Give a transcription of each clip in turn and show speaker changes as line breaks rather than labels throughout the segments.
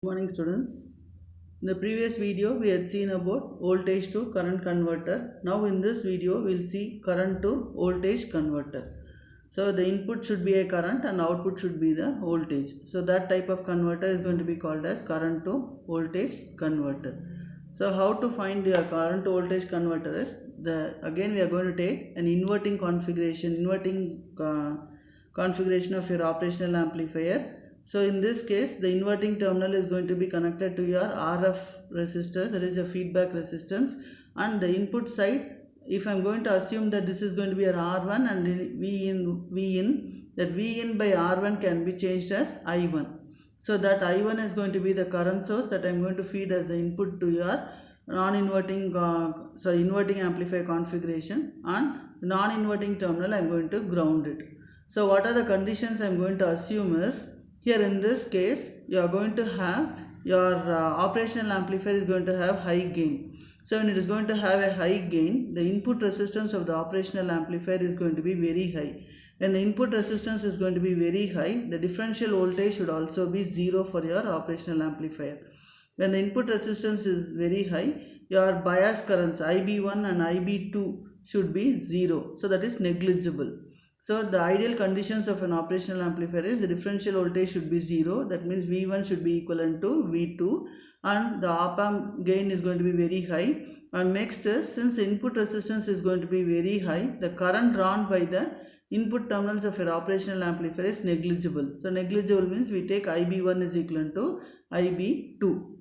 Good morning students. In the previous video we had seen about voltage to current converter. Now in this video we will see current to voltage converter. So the input should be a current and output should be the voltage. So that type of converter is going to be called as current to voltage converter. So how to find your current to voltage converter is again we are going to take an inverting configuration of your operational amplifier. So in this case, the inverting terminal is going to be connected to your RF resistor, that is a feedback resistance, and the input side, if I am going to assume that this is going to be a R1 and V in, that V in by R1 can be changed as I1. So that I1 is going to be the current source that I am going to feed as the input to your inverting amplifier configuration, and non-inverting terminal I am going to ground it. So what are the conditions I am going to assume is, here in this case you are going to have your operational amplifier is going to have high gain. So when it is going to have a high gain, the input resistance of the operational amplifier is going to be very high. When the input resistance is going to be very high, the differential voltage should also be 0 for your operational amplifier. When the input resistance is very high, your bias currents IB1 and IB2 should be 0. So that is negligible. So the ideal conditions of an operational amplifier is the differential voltage should be 0. That means V1 should be equivalent to V2 and the op amp gain is going to be very high. And next is, since the input resistance is going to be very high, the current drawn by the input terminals of your operational amplifier is negligible. So negligible means we take IB1 is equivalent to IB2.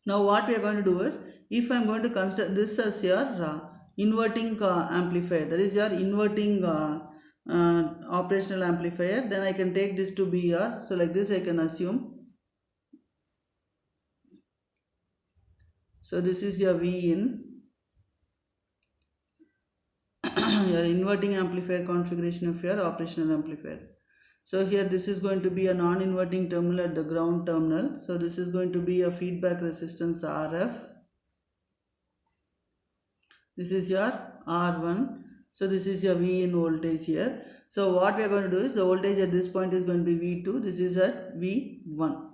Now what we are going to do is, if I am going to consider this as your inverting amplifier, that is your inverting operational amplifier, then I can take this to be your, so like this I can assume. So this is your V in, your inverting amplifier configuration of your operational amplifier. So here this is going to be a non-inverting terminal at the ground terminal. So this is going to be a feedback resistance RF. This is your R1. So this is your V in voltage here. So what we are going to do is, the voltage at this point is going to be V2. This is at V1.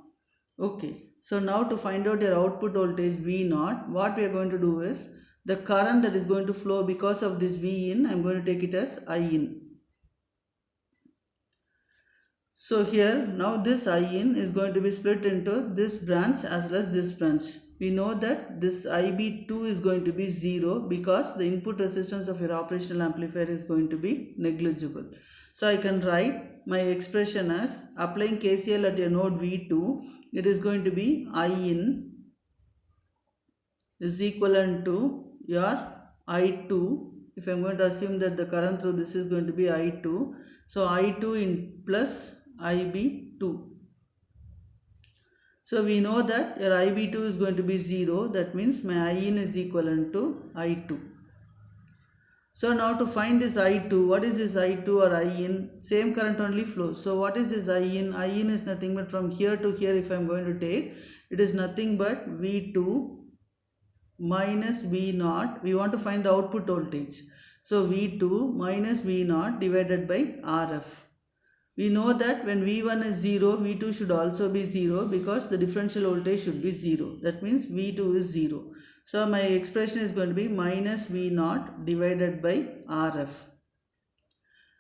Okay. So now to find out your output voltage V0, what we are going to do is, the current that is going to flow because of this V in, I am going to take it as I in. So here now this I in is going to be split into this branch as well as this branch. We know that this IB2 is going to be 0 because the input resistance of your operational amplifier is going to be negligible. So I can write my expression as, applying KCL at your node V2, it is going to be I in is equivalent to your I2. If I am going to assume that the current through this is going to be I2, so I2 in plus IB2. So we know that your IB2 is going to be 0. That means my I in is equivalent to I2. So now to find this I2, what is this I2 or I in? Same current only flows. So what is this I in? I in is nothing but from here to here, if I am going to take, it is nothing but V2 minus V0. We want to find the output voltage. So V2 minus V0 divided by RF. We know that when V1 is 0, V2 should also be 0 because the differential voltage should be 0. That means V2 is 0. So my expression is going to be minus V0 divided by RF.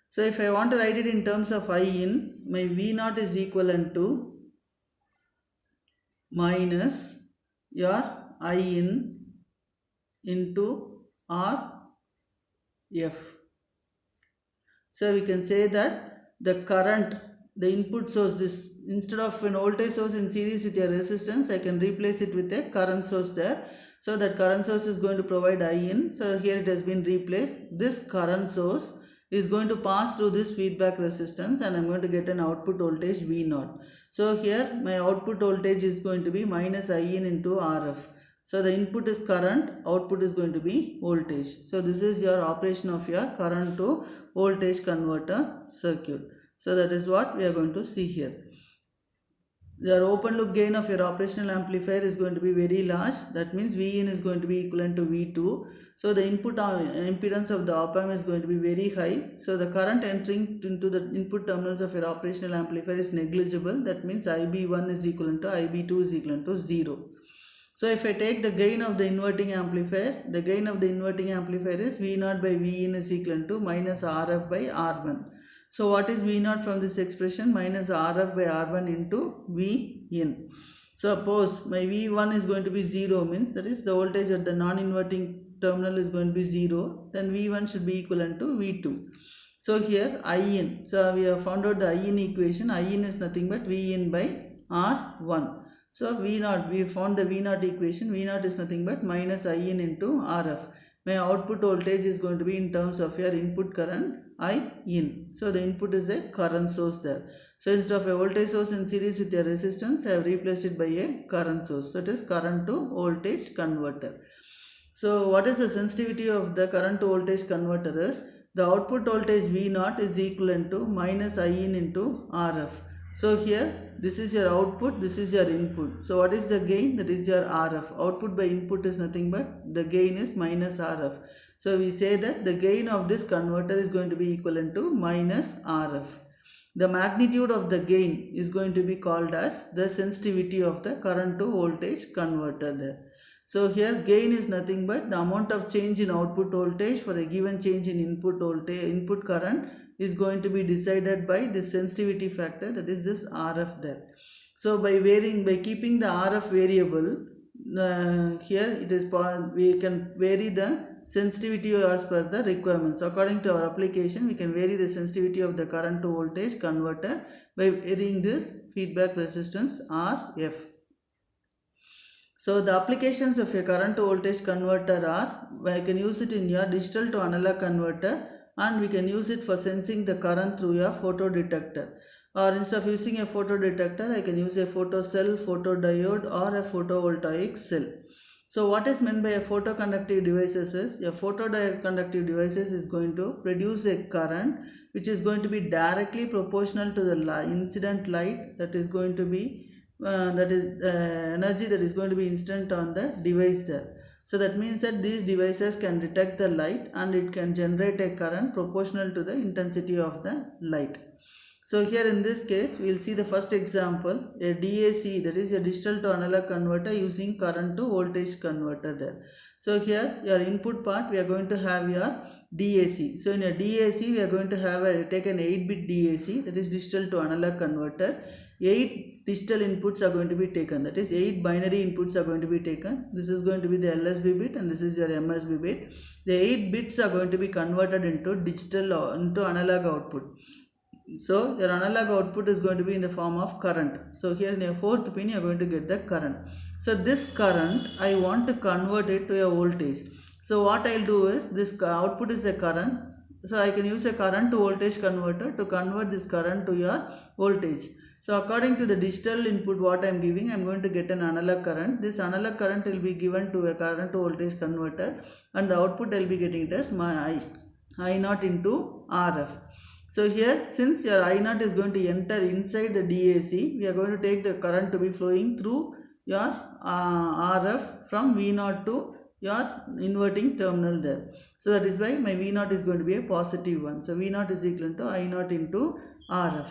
So if I want to write it in terms of I in, my V0 is equivalent to minus your I in into RF. So we can say that the current, the input source, this instead of an voltage source in series with your resistance, I can replace it with a current source there. So that current source is going to provide I in. So here it has been replaced. This current source is going to pass through this feedback resistance and I am going to get an output voltage V0. So here my output voltage is going to be minus I in into RF. So the input is current, output is going to be voltage. So this is your operation of your current to voltage converter circuit. So that is what we are going to see here. Your open loop gain of your operational amplifier is going to be very large. That means V in is going to be equivalent to V2. So the input impedance of the op-amp is going to be very high. So the current entering into the input terminals of your operational amplifier is negligible. That means IB1 is equivalent to IB2 is equivalent to 0. So if I take the gain of the inverting amplifier, the gain of the inverting amplifier is V0 by Vin is equal to minus RF by R1. So what is V0 from this expression? Minus RF by R1 into Vin. Suppose my V1 is going to be 0, means that is the voltage at the non-inverting terminal is going to be 0, then V1 should be equivalent to V2. So here In, so we have found out the In equation. In is nothing but Vin by R1. So V0, we found the V0 equation. V0 is nothing but minus In into RF. My output voltage is going to be in terms of your input current In. So the input is a current source there. So instead of a voltage source in series with a resistance, I have replaced it by a current source. So it is current to voltage converter. So what is the sensitivity of the current to voltage converter is the output voltage V0 is equivalent to minus In into RF. So here this is your output, this is your input. So what is the gain? That is your RF. Output by input is nothing but the gain is minus RF. So we say that the gain of this converter is going to be equivalent to minus RF. The magnitude of the gain is going to be called as the sensitivity of the current to voltage converter there. So here gain is nothing but the amount of change in output voltage for a given change in input voltage, input current is going to be decided by this sensitivity factor, that is this RF there. So by keeping the RF variable, here it is we can vary the sensitivity as per the requirements. According to our application, we can vary the sensitivity of the current to voltage converter by varying this feedback resistance RF. So the applications of a current to voltage converter are, I can use it in your digital to analog converter, and we can use it for sensing the current through your photodetector. Or instead of using a photodetector, I can use a photocell, photodiode, or a photovoltaic cell. So what is meant by a photoconductive devices is, a photoconductive devices is going to produce a current which is going to be directly proportional to the incident light that is going to be energy that is going to be incident on the device there. So that means that these devices can detect the light and it can generate a current proportional to the intensity of the light. So here in this case, we will see the first example, a DAC, that is a digital to analog converter using current to voltage converter there. So here your input part, we are going to have your DAC. So in a DAC, we are going to have take an 8-bit DAC, that is digital to analog converter. 8 digital inputs are going to be taken, that is 8 binary inputs are going to be taken. This is going to be the LSB bit and this is your MSB bit. The 8 bits are going to be converted into digital, into analog output. So your analog output is going to be in the form of current. So here in your fourth pin you are going to get the current. So this current I want to convert it to a voltage. So what I will do is, this output is the current. So I can use a current to voltage converter to convert this current to your voltage. So according to the digital input what I am giving, I am going to get an analog current. This analog current will be given to a current to voltage converter, and the output I will be getting it as my I0 into RF. So here, since your I0 is going to enter inside the DAC, we are going to take the current to be flowing through your RF from V0 to your inverting terminal there. So that is why my V0 is going to be a positive one. So V0 is equal to I0 into RF.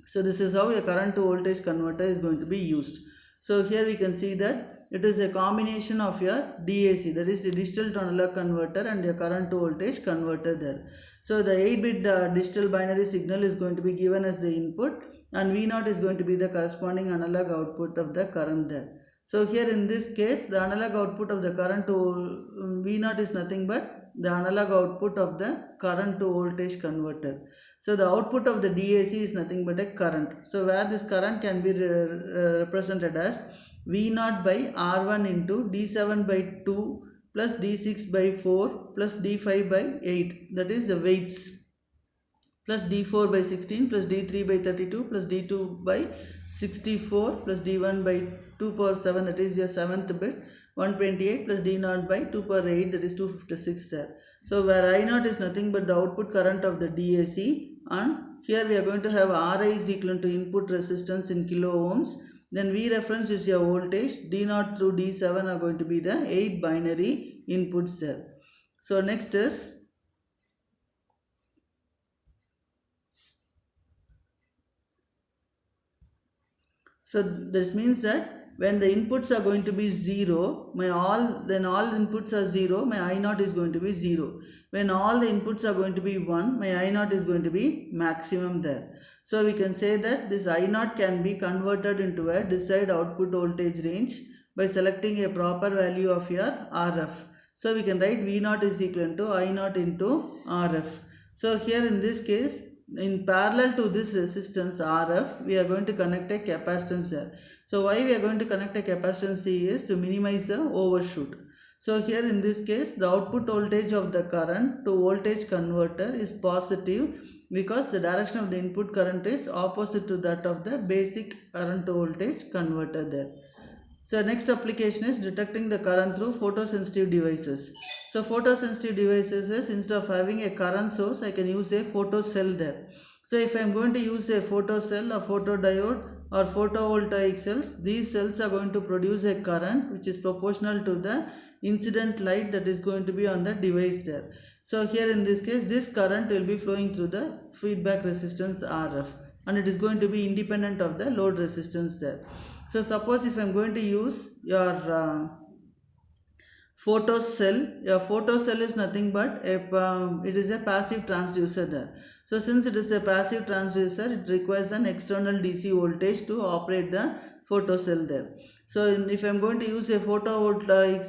So this is how a current to voltage converter is going to be used. So here we can see that it is a combination of your DAC, that is the digital to analog converter, and your current to voltage converter there. So the 8-bit digital binary signal is going to be given as the input, and V0 is going to be the corresponding analog output of the current there. So here in this case, the analog output of the current to V0 is nothing but the analog output of the current to voltage converter. So the output of the DAC is nothing but a current. So where this current can be represented as V0 by R1 into D7 by 2 plus D6 by 4 plus D5 by 8, that is the weights, plus D4 by 16 plus D3 by 32 plus D2 by 64 plus D1 by 2 power 7, that is your 7th bit, 128 plus D0 by 2 power 8, that is 256 there. So where I0 is nothing but the output current of the DAC, and here we are going to have Ri is equal to input resistance in kilo ohms, Then V reference is your voltage. D0 through D7 are going to be the 8 binary inputs there. So next is so this means that when the inputs are going to be 0, then all inputs are 0, my I0 is going to be 0. When all the inputs are going to be 1, my I0 is going to be maximum there. So we can say that this I0 can be converted into a desired output voltage range by selecting a proper value of your RF. So we can write V0 is equal to I0 into RF. So here in this case, in parallel to this resistance RF, we are going to connect a capacitance there. So why we are going to connect a capacitance C is to minimize the overshoot. So here in this case, the output voltage of the current to voltage converter is positive because the direction of the input current is opposite to that of the basic current to voltage converter there. So next application is detecting the current through photosensitive devices. So photosensitive devices is, instead of having a current source, I can use a photocell there. So if I am going to use a photocell, a photodiode or photovoltaic cells, these cells are going to produce a current which is proportional to the incident light that is going to be on the device there. So here in this case, this current will be flowing through the feedback resistance RF, and it is going to be independent of the load resistance there. So suppose if I am going to use your photocell, your photocell is nothing but it is a passive transducer there. So since it is a passive transducer, it requires an external DC voltage to operate the photocell there. So if I am going to use a photovoltaic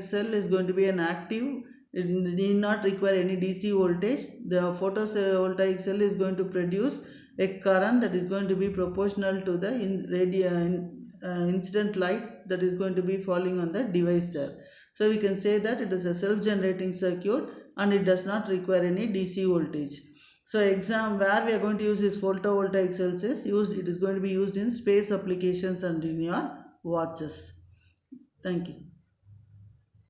cell is going to be an active. It need not require any DC voltage. The photovoltaic cell is going to produce a current that is going to be proportional to the incident light that is going to be falling on the device there. So we can say that it is a self-generating circuit and it does not require any DC voltage. So where we are going to use this photovoltaic cells is used. It is going to be used in space applications and in your watches. Thank you.